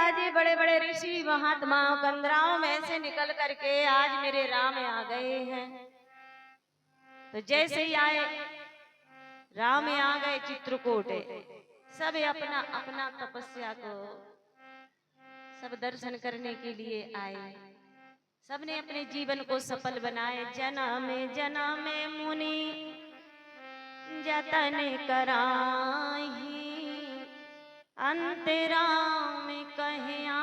आज ये बड़े बड़े ऋषि महात्माओं कंदराओं में से निकल करके आज मेरे राम आ गए हैं। तो जैसे ही आए राम आ गए चित्रकूट, सब अपना अपना तपस्या को सब दर्शन करने के लिए आए। सबने अपने जीवन को सफल बनाए। जन्म जन्म मुनि जतन कराही, अंतराम कहिया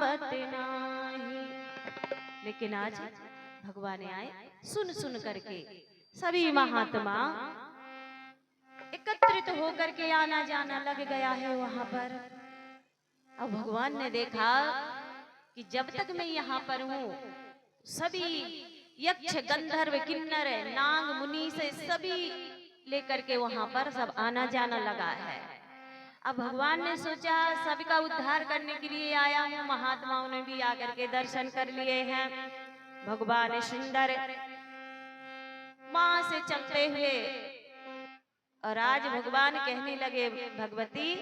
बतनाही। लेकिन आज भगवान आए सुन सुन करके। सभी महात्मा एकत्रित होकर के आना जाना लग गया है वहां पर। अब भगवान ने देखा कि जब तक मैं यहाँ पर हूँ सभी यक्ष गंधर्व किन्नर नाग मुनि से सभी लेकर के वहां पर सब आना जाना लगा है। अब भगवान ने सोचा सबका उद्धार करने के लिए आया हूँ। महात्माओं ने भी आकर के दर्शन कर लिए हैं। भगवान सुंदर मां से चलते हुए और आज भगवान कहने लगे भगवती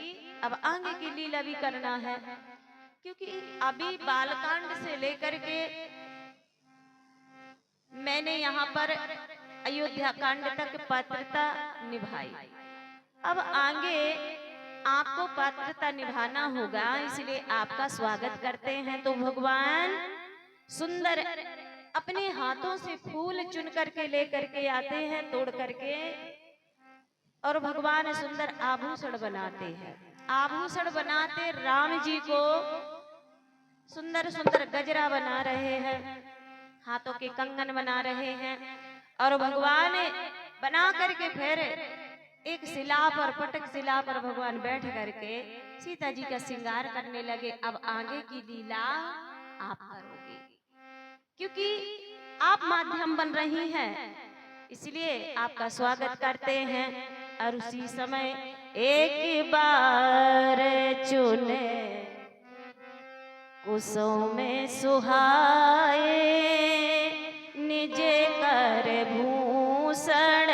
अब आगे की लीला भी करना है, क्योंकि अभी बालकांड से लेकर के मैंने यहाँ पर अयोध्या कांड तक पात्रता निभाई। अब आगे आपको पात्रता निभाना होगा, इसलिए आपका स्वागत करते हैं। तो भगवान सुंदर अपने हाथों से फूल चुन करके लेकर के आते हैं तोड़ करके, और भगवान सुंदर आभूषण बनाते हैं। आभूषण बनाते राम जी को सुंदर सुंदर गजरा बना रहे हैं, हाथों के कंगन बना रहे हैं, और भगवान बना करके फिर एक शिला पर पटक शिला पर भगवान बैठ करके सीता जी का श्रृंगार करने लगे। अब आगे की लीला आप करोगे, क्योंकि आप माध्यम बन रही हैं, इसलिए आपका स्वागत करते हैं। और उसी समय एक बार चुने कुसुम में सुहाए, निज कर भूषण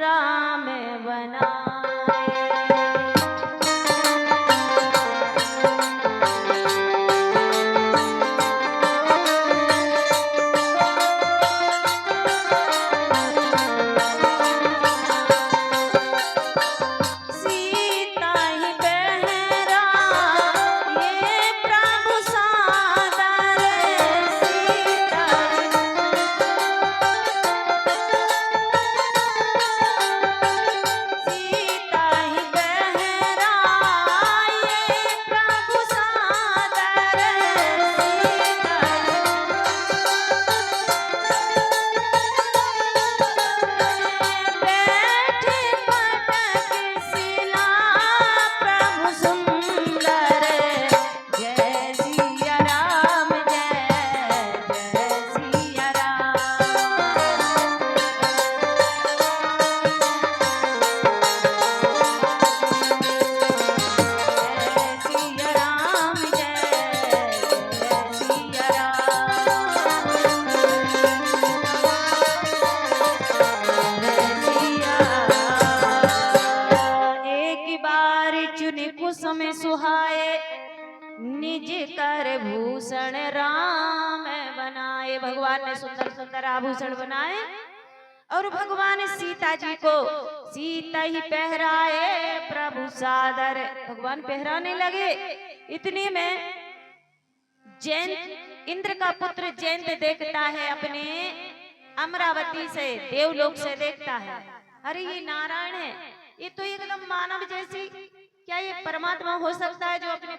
राम बनाए। सुहाए निज कर भूषण राम बनाए। भगवान ने सुंदर सुंदर आभूषण बनाए और भगवान सीता जी को सीता ही पहराए प्रभु सादर। भगवान पहराने लगे। इतने में जयंत इंद्र का पुत्र जयंत देखता है, अपने अमरावती से देवलोक से देखता है, अरे ये नारायण है, ये तो एकदम मानव जैसी, क्या ये परमात्मा हो सकता है जो अपने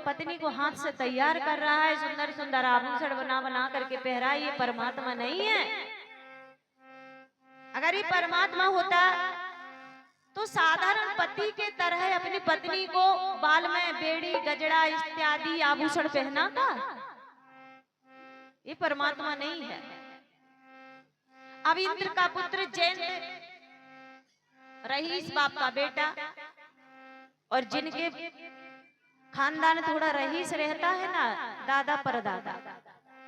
पत्नी को हाथ से तैयार कर रहा है, सुंदर सुंदर आभूषण बना बना करके पहरा, ये परमात्मा नहीं है। अगर ये परमात्मा होता तो साधारण पति के तरह अपनी पत्नी को बाल में बेड़ी गजड़ा इत्यादि आभूषण पहनाता। ये परमात्मा नहीं है। अब इंद्र का पुत्र जयंत रईस बाप का बेटा, और जिनके खानदान थोड़ा रईस रहता है ना, दादा परदादा,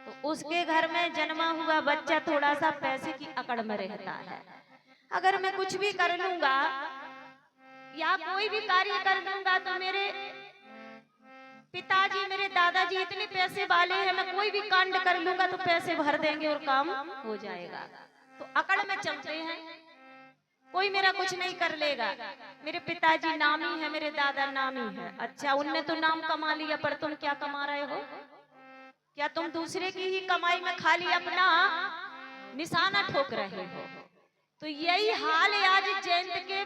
तो उसके घर में जन्मा हुआ बच्चा थोड़ा सा पैसे की अकड़ में रहता है। अगर मैं कुछ भी कर लूंगा या कोई भी कार्य कर दूंगा तो मेरे पिताजी मेरे दादाजी इतने पैसे वाले हैं, मैं कोई भी कांड कर लूंगा तो पैसे भर देंगे और काम हो जाएगा। तो अकड़ में चलते हैं, कोई मेरा कुछ नहीं कर लेगा। मेरे पिताजी नामी है, मेरे दादा नामी है। अच्छा, उनने तो नाम कमा लिया, पर तुम क्या कमा रहे हो? क्या तुम दूसरे की ही कमाई में खाली अपना निशाना ठोक रहे हो? तो यही हाल है आज जयंत के,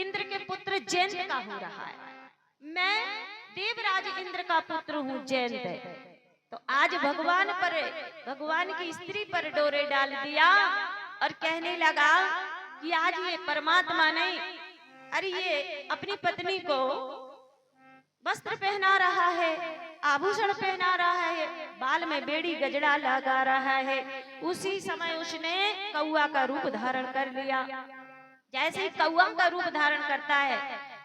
इंद्र के पुत्र जयंत का हो रहा है। मैं देवराज इंद्र का पुत्र हूँ जयंत। तो आज भगवान पर, भगवान की स्त्री पर डोरे डाल दिया और कहने लगा कि आज ये परमात्मा नहीं, अरे ये अपनी पत्नी को वस्त्र पहना रहा है, आभूषण पहना रहा है, बाल में बेड़ी गजड़ा लगा रहा है। उसी समय उसने कौआ का रूप धारण कर लिया। जैसे ही कौआ का रूप धारण करता है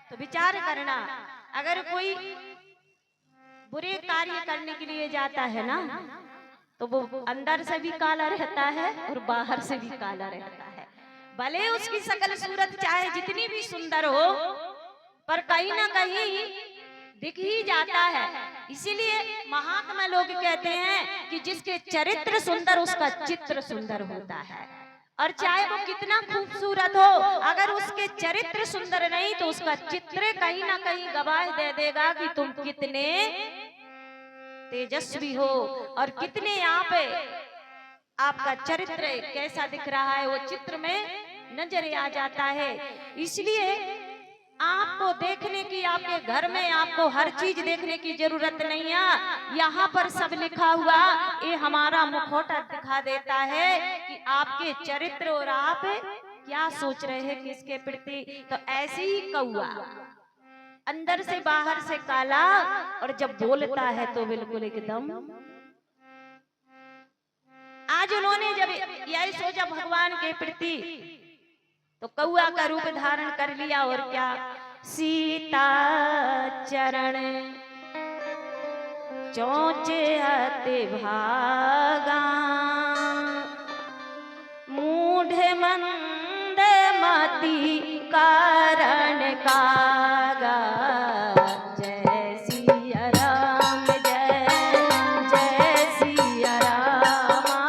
तो विचार करना, अगर कोई बुरे कार्य करने के लिए जाता है ना, तो वो अंदर से भी काला रहता है और बाहर से भी काला रहता है। भले उसकी सकल सूरत चाहे जितनी भी सुंदर हो, पर कहीं ना कहीं दिख ही जाता है। इसीलिए महात्मा लोग कहते हैं कि जिसके चरित्र सुंदर उसका चित्र सुंदर होता है। और चाहे वो कितना खूबसूरत हो, अगर उसके चरित्र सुंदर नहीं तो उसका चित्र कहीं ना कहीं गवाह दे देगा कि तुम कितने तेजस्वी हो और कितने आपका चरित्र कैसा दिख रहा है, वो चित्र में नजर आ जाता है। इसलिए आपको देखने की, आपके घर में आपको हर चीज देखने की जरूरत नहीं है। यहाँ पर सब लिखा हुआ ये हमारा मुखौटा दिखा देता है कि आपके चरित्र और आप क्या सोच रहे हैं किसके प्रति। तो ऐसे ही कौआ अंदर से बाहर से काला, और जब बोलता है तो बिल्कुल एकदम। आज उन्होंने जब यही सोचा भगवान के प्रति, तो कौआ का रूप धारण कर लिया। और क्या, सीता चरण चोचे अति भागा, मूढ़ मंद मति कारण कागा। जय सिया राम, जय जय सिया रामा,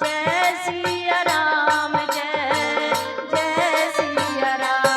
जय सिया राम, जय जय सिया राम।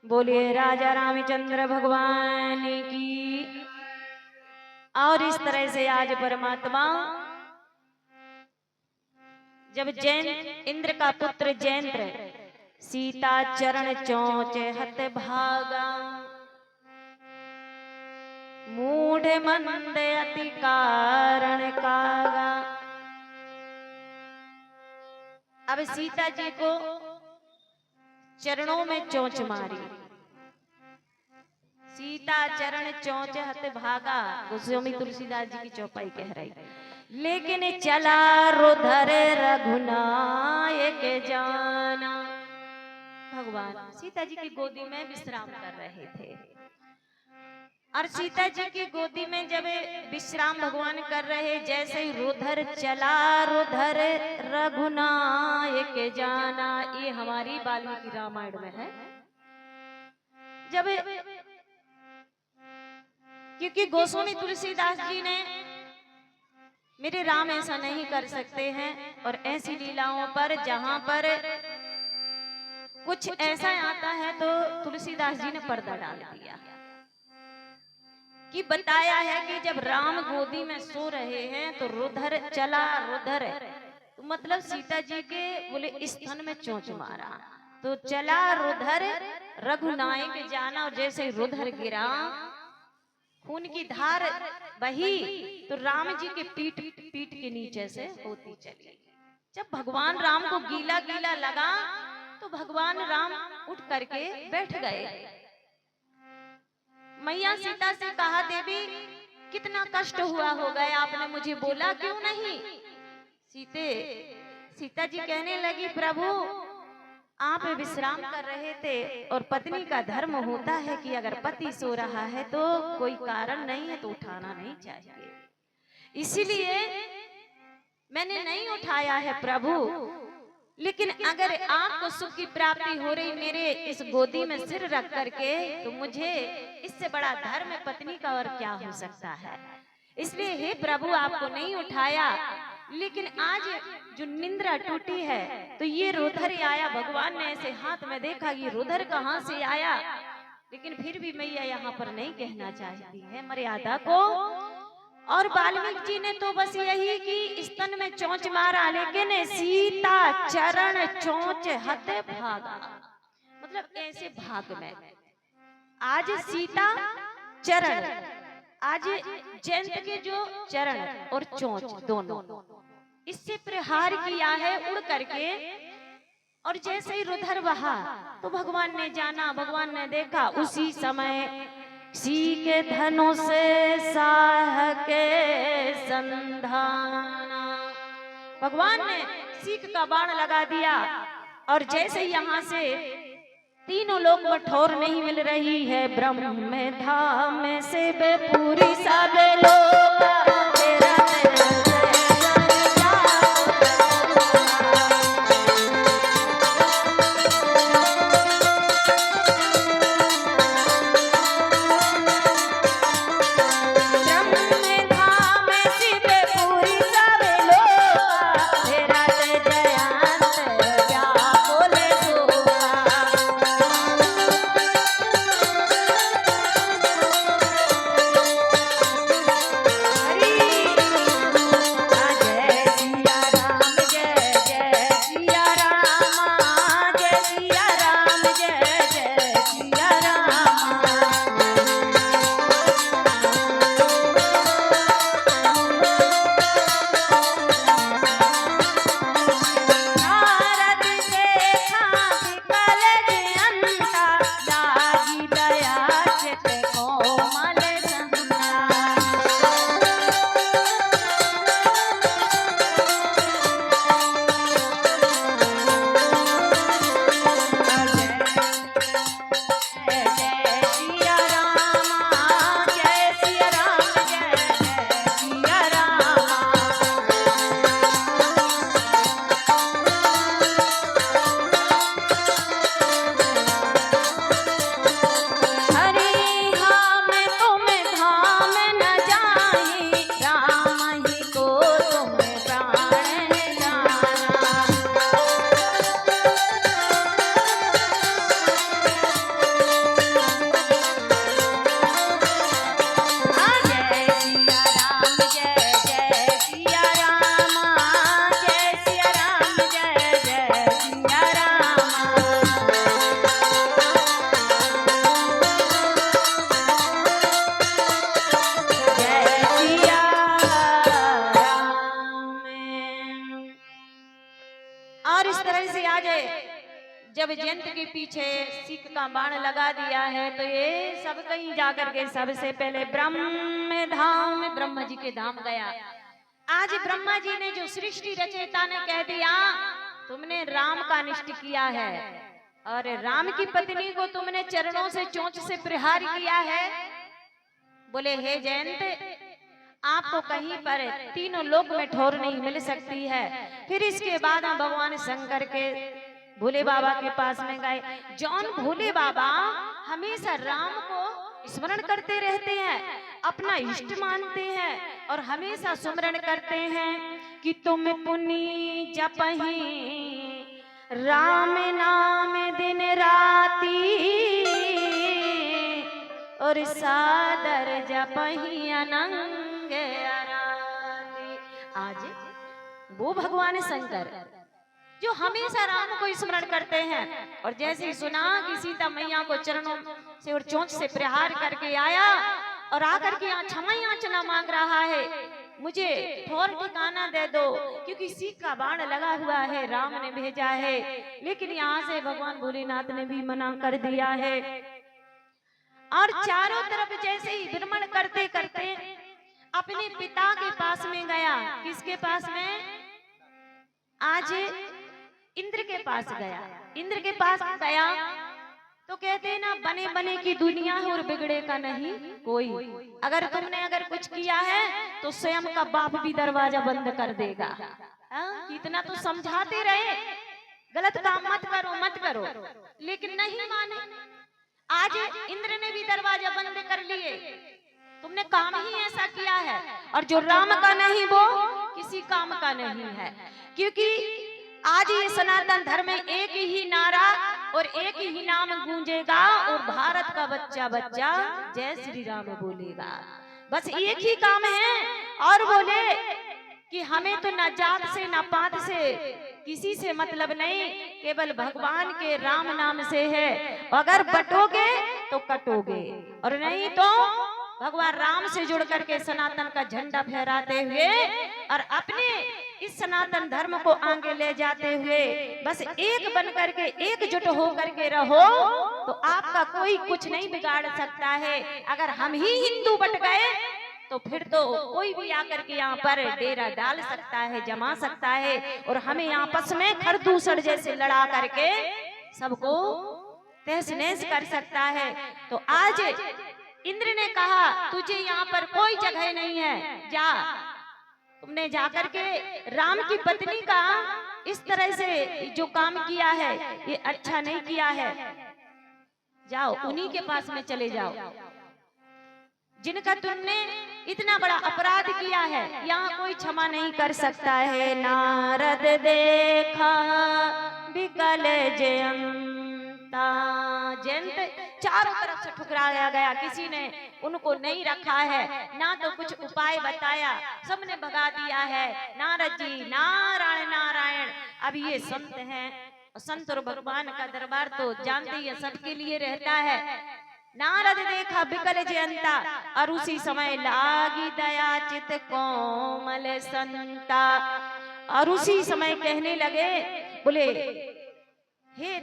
बोलिए राजा रामचंद्र भगवान की। और इस तरह से आज परमात्मा जब जयंत, इंद्र का पुत्र जयंत सीता चरण चोंचे हत भागा, मूढ़ मंद अति कारण कागा। अब सीता जी को चरणों में चोंच मारी, सीता चरण चौच हत भागा, गोस्वामी तुलसीदास जी की चौपाई कह रही। लेकिन चला रुधर रघुनायक जाना। भगवान सीता जी की गोदी में विश्राम कर रहे थे, और सीता जी की गोदी में जब विश्राम भगवान कर रहे, जैसे ही रुधर चला रुधर रघुनायक जाना। ये हमारी वाल्मीकि रामायण में है। जब क्योंकि गोस्वामी तुलसीदास जी ने मेरे राम ऐसा नहीं कर सकते हैं, और ऐसी लीलाओं पर जहां पर कुछ ऐसा आता है तो तुलसीदास जी ने पर्दा डाल दिया, कि बताया है कि जब राम गोदी में सो रहे हैं तो रुधर चला रुधर, तो मतलब सीता जी के बोले स्तन में चोंच मारा, तो चला रुधर रघुनायक जाना। और जैसे रुधर गिरा, खून की धार बही, तो राम जी के पीठ के नीचे से होती चली। जब भगवान राम को गीला गीला लगा तो भगवान राम उठ करके बैठ गए। मैया सीता से कहा, देवी कितना कष्ट हुआ होगा, आपने मुझे बोला क्यों नहीं? सीता जी कहने लगी, प्रभु आप विश्राम कर रहे थे, और पत्नी का धर्म होता है कि अगर पति सो रहा है तो कोई कारण नहीं है तो उठाना नहीं चाहिए, इसीलिए मैंने नहीं उठाया है प्रभु। लेकिन अगर आपको सुख की प्राप्ति हो रही मेरे इस गोदी में सिर रख करके, तो मुझे इससे बड़ा धर्म पत्नी का और क्या हो सकता है। इसलिए हे प्रभु आपको नहीं उठाया। लेकिन आज जो निंद्रा टूटी है तो ये रुधर आया। भगवान ने ऐसे हाथ में देखा ये रुधर कहाँ से आया, लेकिन फिर भी मैया यहाँ पर नहीं कहना चाहती है मर्यादा को। और वाल्मीकि जी ने तो बस यही कि स्तन में चोंच मारा, लेकिन सीता चरण चोंच हत भागा, मतलब ऐसे भाग में आज सीता चरण, आज जयंत के जो चरण और चोंच दोनों इससे प्रहार किया है उड़ करके। और जैसे ही रुधर बहा तो भगवान ने जाना, भगवान ने देखा, उसी समय सी के धनुष से साह के संधाना, भगवान ने सीख का बाण लगा दिया। और जैसे यहाँ से तीनों लोग में ठोर नहीं मिल रही है, ब्रह्म धाम से बेपूरी सब लोग तेरा जब जयंत के पीछे सीख का बाण लगा दिया है तो ये सब कहीं जाकर के सबसे पहले ब्रह्म जी के धाम गया। आज ब्रह्मा जी ने जो सृष्टि रचयिता ने कह दिया तुमने राम का अनिष्ट किया है और राम की पत्नी को तुमने चरणों से चोंच से प्रहार किया है। बोले हे जयंत आपको कहीं पर तीनों लोक में ठोर नहीं मिल सकती है। फिर इसके बाद हम भगवान शंकर के भोले बाबा के पास में गए। जौन भोले बाबा हमेशा राम को स्मरण करते रहते हैं, अपना इष्ट मानते हैं और हमेशा सुमरण करते हैं कि तुम पुनि जपहि राम नाम दिन राती और सादर जपहि अनंग आराती। आज वो भगवान शंकर जो हमेशा राम को स्मरण करते हैं और जैसे ही सुना कि सीता मैया को चरणों से और चोंच से प्रहार करके आया और आकर के यहाँ क्षमा याचना मांग रहा है, मुझे ठोर ठिकाना दे दो क्योंकि सीख का बाण लगा हुआ है, राम ने भेजा है। लेकिन यहाँ से भगवान भोलेनाथ ने भी मना कर दिया है और चारों तरफ जैसे ही भ्रमण करते करते अपने पिता के पास में गया। किसके पास में? आज इंद्र के पास गया। इंद्र के पास गया तो कहते हैं ना बने बने की दुनिया है और बिगड़े का नहीं कोई। अगर तुमने कुछ किया है तो स्वयं का बाप भी दरवाजा बंद कर देगा। इतना तो समझाते रहे गलत काम मत करो, लेकिन नहीं माने। आज इंद्र ने भी दरवाजा बंद कर लिए। तुमने काम ही ऐसा किया है और जो राम का नहीं वो किसी काम का नहीं है। क्योंकि आज ये सनातन धर्म में एक ही नारा और एक ही नाम गूंजेगा और भारत का बच्चा बच्चा जय श्री राम बोलेगा। बस एक ही काम है और बोले कि हमें तो न जात से न पात से किसी से मतलब नहीं, केवल भगवान के राम नाम से है। अगर बटोगे तो कटोगे और नहीं तो भगवान राम से जुड़ करके सनातन का झंडा फहराते हुए और अपने इस सनातन धर्म को आगे ले जाते हुए बस एक बन करके एकजुट हो करके रहो तो आपका कोई कुछ नहीं बिगाड़ सकता है। अगर हम ही हिंदू बट गए तो फिर तो कोई भी आकर के यहाँ पर डेरा डाल सकता है, जमा सकता है और हमें आपस में खरदूसर जैसे लड़ा करके सबको तहस नहस कर सकता है। तो आज इंद्र ने कहा तुझे यहाँ पर कोई जगह नहीं है, जा। तुमने जाकर के राम की पत्नी का इस तरह से जो काम किया है ये अच्छा नहीं किया है, जाओ उन्हीं के पास में चले जाओ जिनका तुमने इतना बड़ा अपराध किया है। यहाँ कोई क्षमा नहीं कर सकता है। नारद देखा विकल जयंता, जयंत चारों तरफ से ठुकराया गया, किसी ने उनको नहीं रखा है, ना तो कुछ उपाय बताया, सबने भगा दिया है। नारद जी नारायण नारायण। अब ये संत हैं, संत और भगवान का दरबार तो जानते ही सबके लिए रहता है। नारद देखा विकल जयंता और उसी समय लागी दया चित कोमल संता। और उसी समय कहने लगे, बोले हे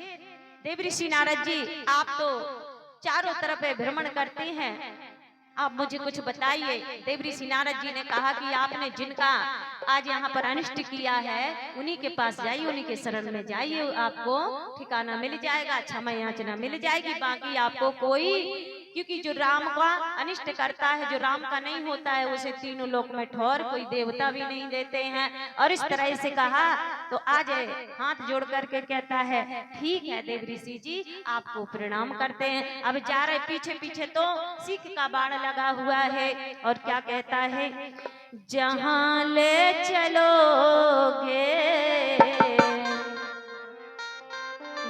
देवऋषि नारद जी, आप तो चारों तरफ भ्रमण करते हैं, आप मुझे कुछ बताइए। देवऋषि नारद जी ने कहा कि आपने जिनका आज यहाँ पर अनिष्ट किया है उन्हीं के पास जाइए, उन्हीं के शरण में जाइए, आपको ठिकाना मिल जाएगा, क्षमा याचना मिल जाएगी। बाकी आपको कोई, क्योंकि जो राम का अनिष्ट करता है, जो राम का नहीं होता है, उसे तीनों लोक में ठौर कोई देवता भी नहीं देते हैं। और इस तरह से कहा तो आज हाथ जोड़ करके कहता है ठीक है देवऋषि जी, आपको प्रणाम करते हैं। अब जा रहे पीछे पीछे तो सीख का बाण लगा हुआ है और क्या कहता है, जहां ले चलोगे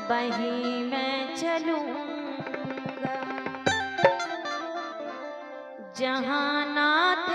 वहीं मैं चलूंगा, जहां नाथ